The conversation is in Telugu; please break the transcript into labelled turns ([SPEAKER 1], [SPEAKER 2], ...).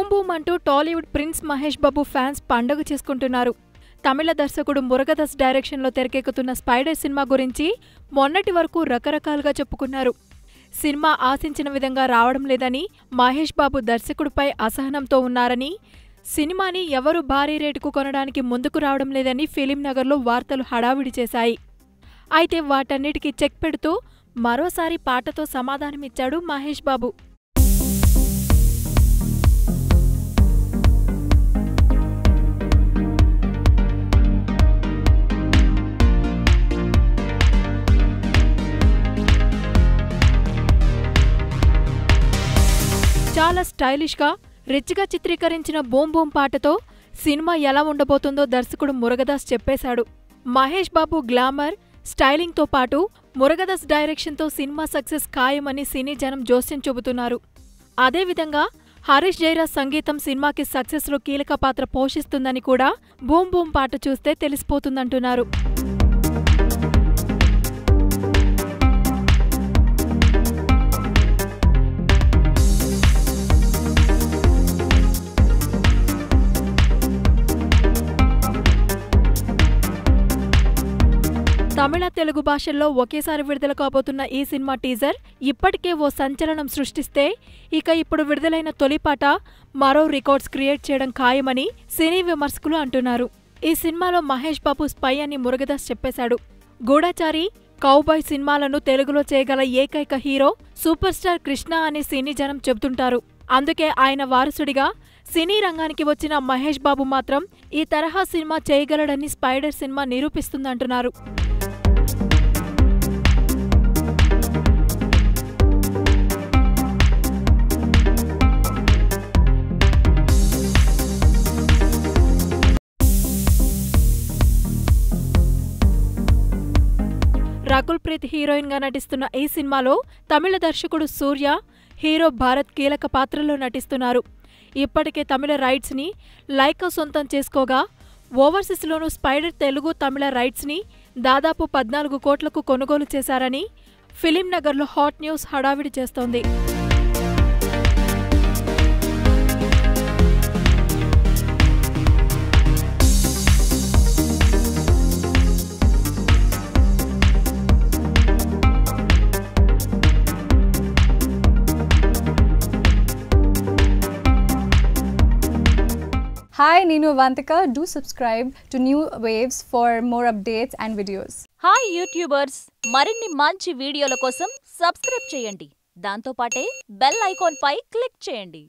[SPEAKER 1] బూమ్ బూమ్ అంటూ టాలీవుడ్ ప్రిన్స్ మహేష్ బాబు ఫ్యాన్స్ పండుగ చేసుకుంటున్నారు. తమిళ దర్శకుడు మురుగదాస్ డైరెక్షన్లో తెరకెక్కుతున్న స్పైడర్ సినిమా గురించి మొన్నటి వరకు రకరకాలుగా చెప్పుకున్నారు. సినిమా ఆశించిన విధంగా రావడం లేదని, మహేష్ బాబు దర్శకుడిపై అసహనంతో ఉన్నారని, సినిమాని ఎవరూ భారీ రేటుకు కొనడానికి ముందుకు రావడం లేదని ఫిలిం నగర్లో వార్తలు హడావిడి చేశాయి. అయితే వాటన్నిటికీ చెక్ పెడుతూ మరోసారి పాటతో సమాధానమిచ్చాడు మహేష్ బాబు. చాలా స్టైలిష్గా, రిచ్గా చిత్రీకరించిన బూమ్ బూమ్ పాటతో సినిమా ఎలా ఉండబోతుందో దర్శకుడు మురుగదాస్ చెప్పేశాడు. మహేష్ బాబు గ్లామర్, స్టైలింగ్తో పాటు మురుగదాస్ డైరెక్షన్తో సినిమా సక్సెస్ ఖాయమని సినీ జనం జోస్యం చెబుతున్నారు. అదేవిధంగా హరీష్ జయరాజ్ సంగీతం సినిమాకి సక్సెస్లో కీలక పాత్ర పోషిస్తుందని కూడా బూమ్ బూమ్ పాట చూస్తే తెలిసిపోతుందంటున్నారు. తమిళ, తెలుగు భాషల్లో ఒకేసారి విడుదల కాబోతున్న ఈ సినిమా టీజర్ ఇప్పటికే ఓ సంచలనం సృష్టిస్తే, ఇక ఇప్పుడు విడుదలైన తొలిపాట మరో రికార్డ్స్ క్రియేట్ చేయడం ఖాయమని సినీ విమర్శకులు అంటున్నారు. ఈ సినిమాలో మహేష్ బాబు స్పై అని మురుగదాస్ చెప్పేశాడు. గూఢచారి, కౌబాయ్ సినిమాలను తెలుగులో చేయగల ఏకైక హీరో సూపర్ స్టార్ కృష్ణ అని సినీ జనం చెబుతుంటారు. అందుకే ఆయన వారసుడిగా సినీ రంగానికి వచ్చిన మహేష్ బాబు మాత్రం ఈ తరహా సినిమా చేయగలడని స్పైడర్ సినిమా నిరూపిస్తుందంటున్నారు. రకుల్ ప్రీత్ హీరోయిన్ గా నటిస్తున్న ఈ సినిమాలో తమిళ దర్శకుడు సూర్య, హీరో భారత్ కీలక పాత్రలో నటిస్తున్నారు. ఇప్పటికే తమిళ రైట్స్ ని లైకా సొంతం చేసుకోగా, ఓవర్సీస్లోనూ స్పైడర్ తెలుగు, తమిళ రైట్స్ ని దాదాపు 14 కోట్లకు కొనుగోలు చేశారని ఫిలిం నగర్లో హాట్ న్యూస్ హడావిడి చేస్తోంది.
[SPEAKER 2] Hi, Ninu Avantika. Do subscribe to New Waves for more updates and videos.
[SPEAKER 3] Hi YouTubers, మరిన్ని మంచి వీడియోల కోసం సబ్స్క్రైబ్ చేయండి. దాంతో పాటే బెల్ ఐకాన్ పై క్లిక్ చేయండి.